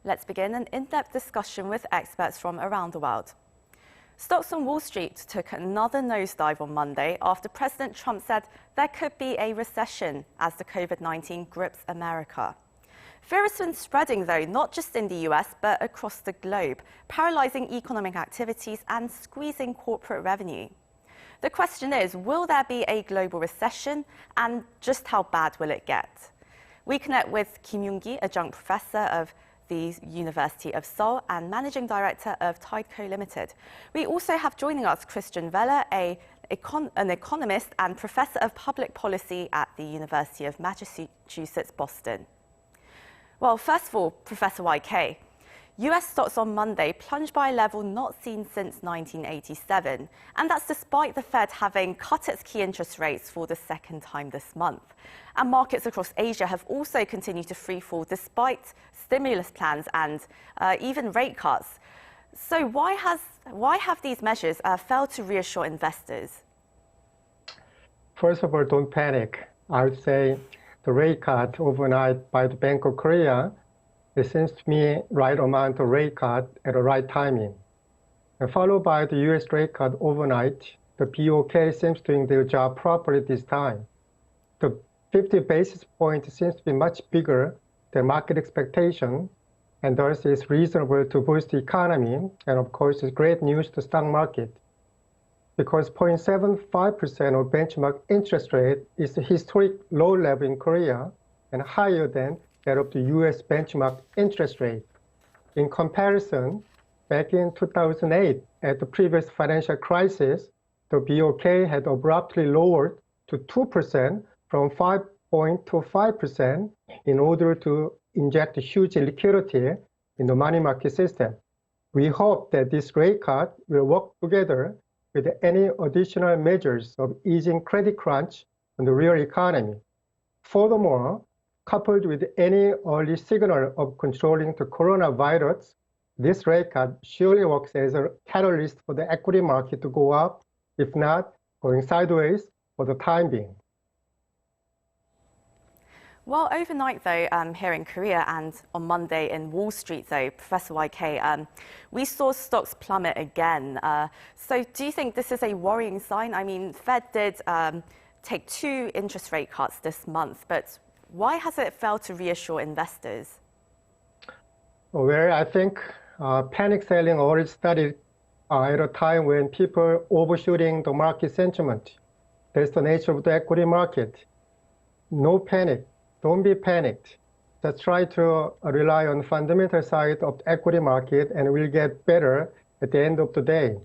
Let's begin an in-depth discussion with experts from around the world. Stocks on Wall Street took another nosedive on Monday after President Trump said there could be a recession as the COVID-19 grips America. Fear has been spreading, though, not just in the US, but across the globe, paralyzing economic activities and squeezing corporate revenue. The question is, will there be a global recession, and just how bad will it get? We connect with Kim Yoon-gi, Adjunct Professor of the University of Seoul and Managing Director of Tideco Limited. We also have joining us Christian Weller, an economist and Professor of Public Policy at the University of Massachusetts, Boston. Well, first of all, Professor YK, US stocks on Monday plunged by a level not seen since 1987, and that's despite the Fed having cut its key interest rates for the second time this month. And markets across Asia have also continued to freefall despite stimulus plans and even rate cuts. So why have these measures failed to reassure investors? First of all, don't panic. I would say the rate cut overnight by the Bank of Korea, it seems to me right amount of rate cut at the right timing. And followed by the US rate cut overnight, the BOK seems doing their job properly this time. The 50 basis point seems to be much bigger than market expectation, and thus it's reasonable to boost the economy, and of course it's great news to stock market. Because 0.75% of benchmark interest rate is a historic low level in Korea and higher than that of the US benchmark interest rate. In comparison, back in 2008, at the previous financial crisis, the BOK had abruptly lowered to 2% from 5.25% in order to inject huge liquidity in the money market system. We hope that this rate cut will work together with any additional measures of easing credit crunch on the real economy. Furthermore, coupled with any early signal of controlling the coronavirus, this rate cut surely works as a catalyst for the equity market to go up, if not going sideways for the time being. Well, overnight, though, here in Korea and on Monday in Wall Street, though, Professor YK, we saw stocks plummet again. So do you think this is a worrying sign? I mean, Fed did take 2 interest rate cuts this month, but why has it failed to reassure investors? Well, I think panic selling already started at a time when people overshooting the market sentiment. That's the nature of the equity market. No panic. Don't be panicked. Just try to rely on the fundamental side of the equity market, and we'll get better at the end of the day.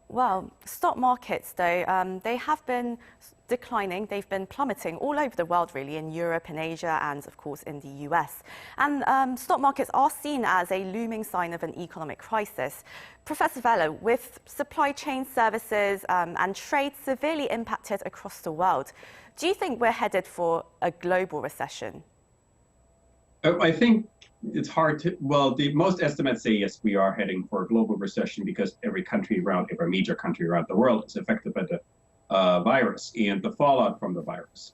Well, stock markets, though, they have been declining. They've been plummeting all over the world, really, in Europe and Asia and, of course, in the US. And stock markets are seen as a looming sign of an economic crisis. Professor Vella, with supply chain services and trade severely impacted across the world, do you think we're headed for a global recession? I think it's hard to, well, most estimates say yes, we are heading for a global recession because every major country around the world is affected by the virus and the fallout from the virus.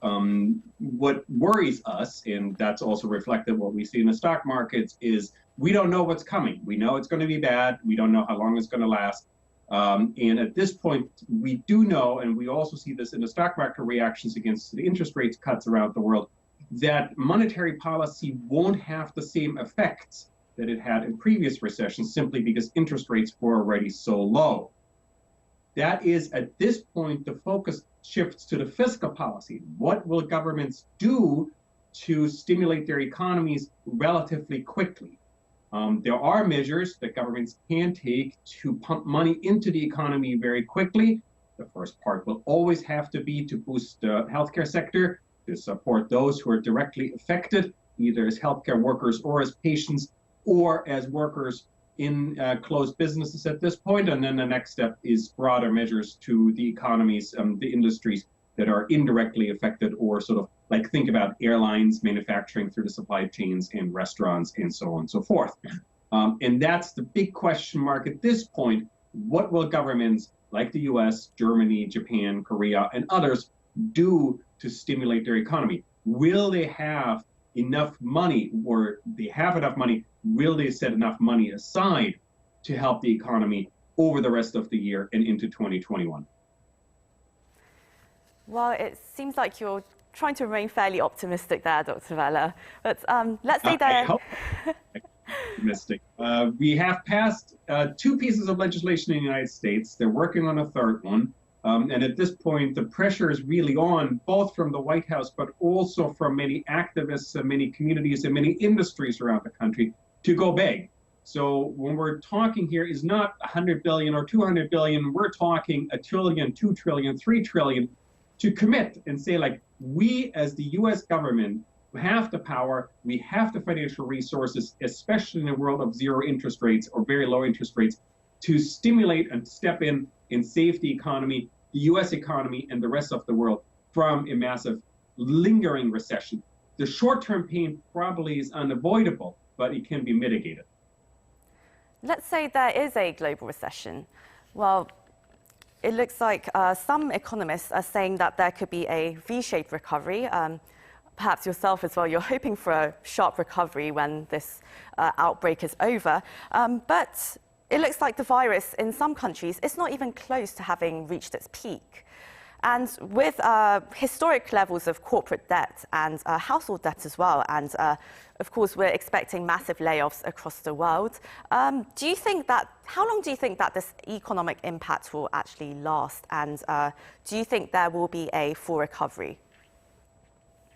What worries us, and that's also reflected what we see in the stock markets, is we don't know what's coming. We know it's going to be bad. We don't know how long it's going to last. And at this point, we do know, and we also see this in the stock market reactions against the interest rate cuts around the world, that monetary policy won't have the same effects that it had in previous recessions simply because interest rates were already so low. That is, at this point, the focus shifts to the fiscal policy. What will governments do to stimulate their economies relatively quickly? There are measures that governments can take to pump money into the economy very quickly. The first part will always have to be to boost the healthcare sector, to support those who are directly affected, either as healthcare workers or as patients or as workers in closed businesses at this point. And then the next step is broader measures to the economies, the industries that are indirectly affected, or sort of like think about airlines, manufacturing through the supply chains, and restaurants, and so on and so forth. And that's the big question mark at this point. What will governments like the US, Germany, Japan, Korea, and others do to stimulate their economy? Will they have enough money, or they have enough money, will they set enough money aside to help the economy over the rest of the year and into 2021? Well, it seems like you're trying to remain fairly optimistic there, Dr. Vella. But let's say I hope optimistic. We have passed 2 pieces of legislation in the United States. They're working on a 3rd one. And at this point, the pressure is really on, both from the White House, but also from many activists and many communities and many industries around the country to go big. So when we're talking here is not 100 billion or 200 billion, we're talking $1 trillion, 2 trillion, 3 trillion to commit and say, like, we as the US government have the power, we have the financial resources, especially in a world of 0 interest rates or very low interest rates, to stimulate and step in and save the economy, the US economy, and the rest of the world from a massive lingering recession. The short-term pain probably is unavoidable, but it can be mitigated. Let's say there is a global recession. Well, it looks like some economists are saying that there could be a V-shaped recovery. Perhaps yourself as well, you're hoping for a sharp recovery when this outbreak is over. But it looks like the virus in some countries is not even close to having reached its peak. And with historic levels of corporate debt and household debt as well, and of course we're expecting massive layoffs across the world, how long do you think that this economic impact will actually last? And do you think there will be a full recovery?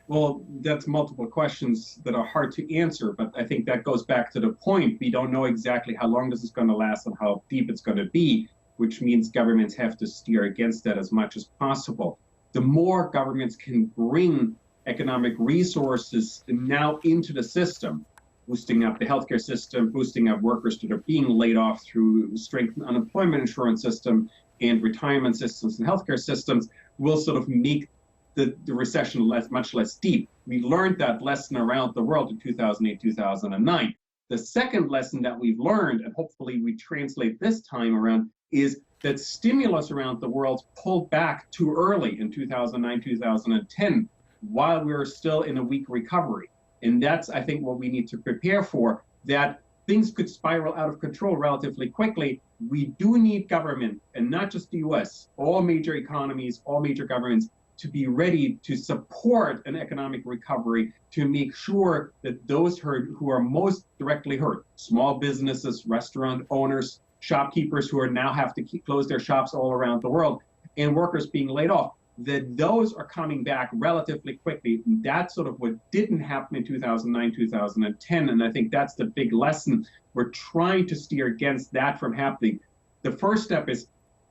Well, that's multiple questions that are hard to answer, but I think that goes back to the point. We don't know exactly how long this is going to last and how deep it's going to be, which means governments have to steer against that as much as possible. The more governments can bring economic resources now into the system, boosting up the healthcare system, boosting up workers that are being laid off through strengthened unemployment insurance system and retirement systems and healthcare systems, will sort of make the recession much less deep. We learned that lesson around the world in 2008, 2009. The second lesson that we've learned, and hopefully we translate this time around, is that stimulus around the world pulled back too early in 2009, 2010, while we were still in a weak recovery. And that's, I think, what we need to prepare for, that things could spiral out of control relatively quickly. We do need government, and not just the US, all major economies, all major governments, to be ready to support an economic recovery, to make sure that those who are most directly hurt, small businesses, restaurant owners, shopkeepers who are now have to close their shops all around the world, and workers being laid off, that those are coming back relatively quickly. That's sort of what didn't happen in 2009, 2010, and I think that's the big lesson. We're trying to steer against that from happening. The first step is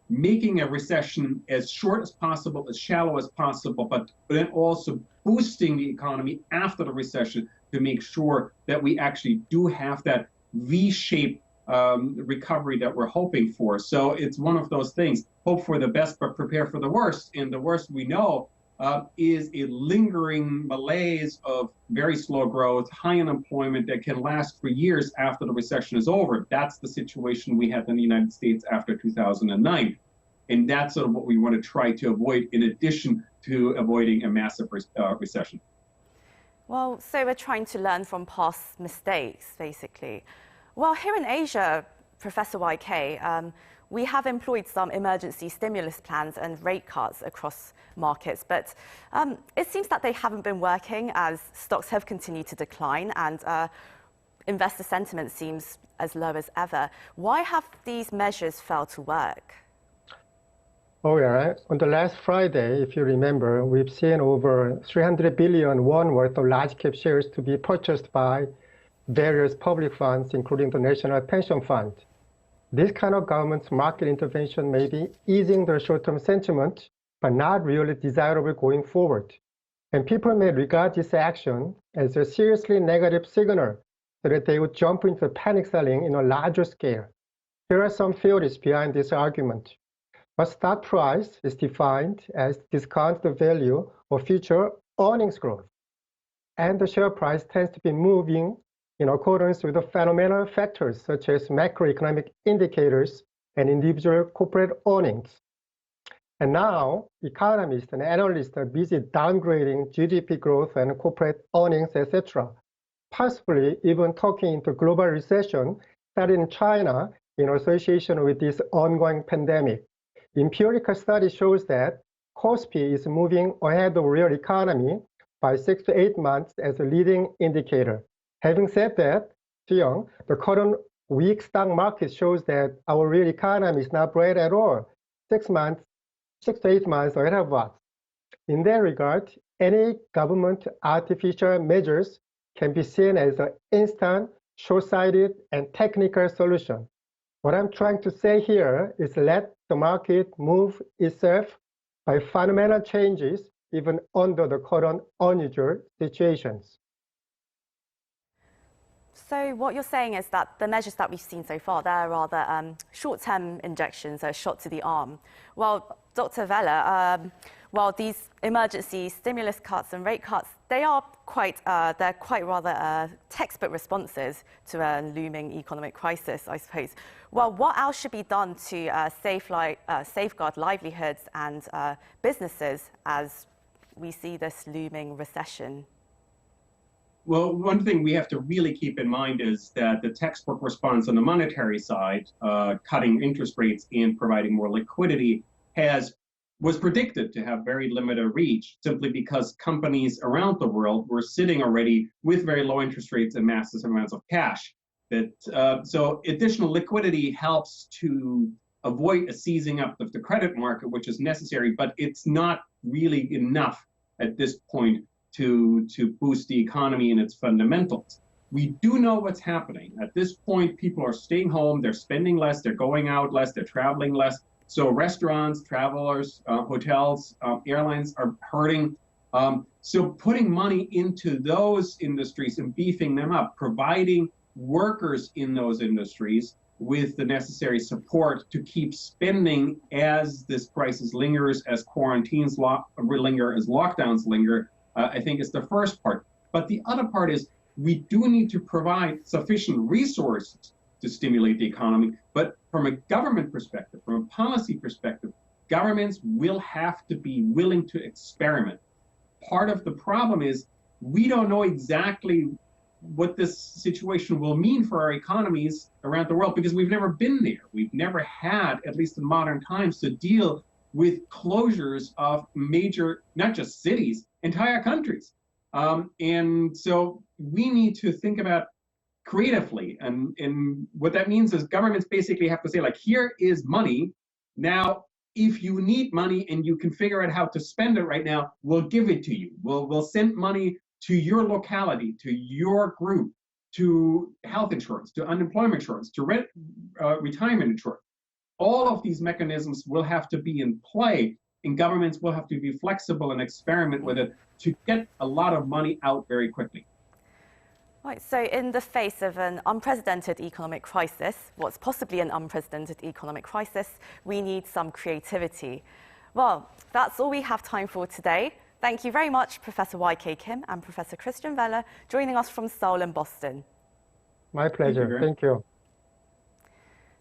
making a recession as short as possible, as shallow as possible, but then also boosting the economy after the recession to make sure that we actually do have that V-shaped recovery that we're hoping for. So it's one of those things, hope for the best, but prepare for the worst. And the worst we know is a lingering malaise of very slow growth, high unemployment that can last for years after the recession is over. That's the situation we had in the United States after 2009. And that's sort of what we want to try to avoid, in addition to avoiding a massive recession. Well, so we're trying to learn from past mistakes, basically. Well, here in Asia, Professor YK, we have employed some emergency stimulus plans and rate cuts across markets, but it seems that they haven't been working as stocks have continued to decline and investor sentiment seems as low as ever. Why have these measures failed to work? Oh, yeah. On the last Friday, if you remember, we've seen over 300 billion won worth of large cap shares to be purchased by various public funds, including the National Pension Fund. This kind of government's market intervention may be easing the short-term sentiment, but not really desirable going forward. And people may regard this action as a seriously negative signal so that they would jump into panic selling in a larger scale. There are some theories behind this argument. A stock price is defined as discount the value of future earnings growth. And the share price tends to be moving in accordance with the phenomenal factors such as macroeconomic indicators and individual corporate earnings. And now, economists and analysts are busy downgrading GDP growth and corporate earnings, etc., possibly even talking into global recession started in China in association with this ongoing pandemic. Empirical study shows that KOSPI is moving ahead of real economy by 6 to 8 months as a leading indicator. Having said that, Seoul, the current weak stock market shows that our real economy is not bright at all. 6 to 8 months ahead of us. In that regard, any government artificial measures can be seen as an instant, short-sighted, and technical solution. What I'm trying to say here is let the market move itself by fundamental changes, even under the current unusual situations. So what you're saying is that the measures that we've seen so far, they're rather short-term injections, a shot to the arm. Well, Dr. Vella, while these emergency stimulus cuts and rate cuts, they're quite rather textbook responses to a looming economic crisis, I suppose. Well, what else should be done to safeguard livelihoods and businesses as we see this looming recession? Well, one thing we have to really keep in mind is that the textbook response on the monetary side, cutting interest rates and providing more liquidity, was predicted to have very limited reach simply because companies around the world were sitting already with very low interest rates and massive amounts of cash. So additional liquidity helps to avoid a seizing up of the credit market, which is necessary, but it's not really enough at this point to boost the economy and its fundamentals. We do know what's happening. At this point, people are staying home, they're spending less, they're going out less, they're traveling less. So restaurants, travelers, hotels, airlines are hurting. So putting money into those industries and beefing them up, providing workers in those industries with the necessary support to keep spending as this crisis lingers, as quarantines linger, as lockdowns linger, I think is the first part. But the other part is we do need to provide sufficient resources to stimulate the economy. But from a government perspective, from a policy perspective, governments will have to be willing to experiment. Part of the problem is we don't know exactly what this situation will mean for our economies around the world because we've never been there. We've never had, at least in modern times, to deal with closures of major, not just cities, entire countries. And so we need to think about creatively. And what that means is governments basically have to say, like, here is money. Now, if you need money and you can figure out how to spend it right now, we'll give it to you. We'll send money to your locality, to your group, to health insurance, to unemployment insurance, to retirement insurance. All of these mechanisms will have to be in play, and governments will have to be flexible and experiment with it to get a lot of money out very quickly. Right, so in the face of an unprecedented economic crisis, what's possibly an unprecedented economic crisis, we need some creativity. Well, that's all we have time for today. Thank you very much, Professor Y.K. Kim and Professor Christian Vella, joining us from Seoul and Boston. My pleasure. Thank you.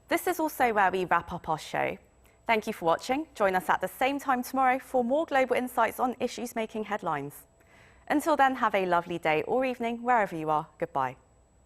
This is also where we wrap up our show. Thank you for watching. Join us at the same time tomorrow for more global insights on issues making headlines. Until then, have a lovely day or evening wherever you are. Goodbye.